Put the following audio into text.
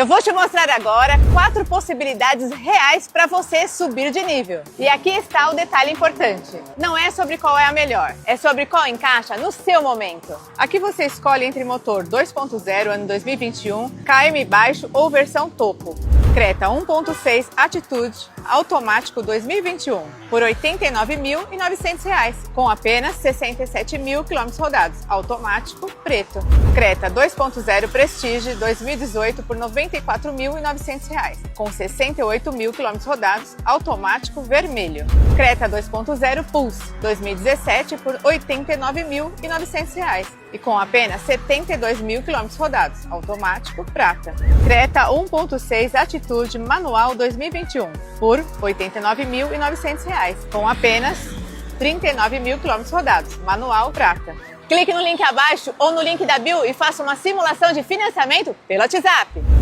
Eu vou te mostrar agora 4 possibilidades reais para você subir de nível. E aqui está o detalhe importante. Não é sobre qual é a melhor, é sobre qual encaixa no seu momento. Aqui você escolhe entre motor 2.0 ano 2021, KM baixo ou versão topo. Creta 1.6 Attitude automático 2021 por R$ 89.900, com apenas 67.000 km rodados, automático preto. Creta 2.0 Prestige 2018 por R$ 94.900, com 68.000 km rodados, automático vermelho. Creta 2.0 Pulse 2017 por R$ 89.900 e com apenas 72.000 km rodados, automático prata. Creta 1.6 Attitude manual 2021 por R$ 89.900, com apenas 39.000 km rodados, manual prata. Clique no link abaixo ou no link da bio e faça uma simulação de financiamento pelo WhatsApp.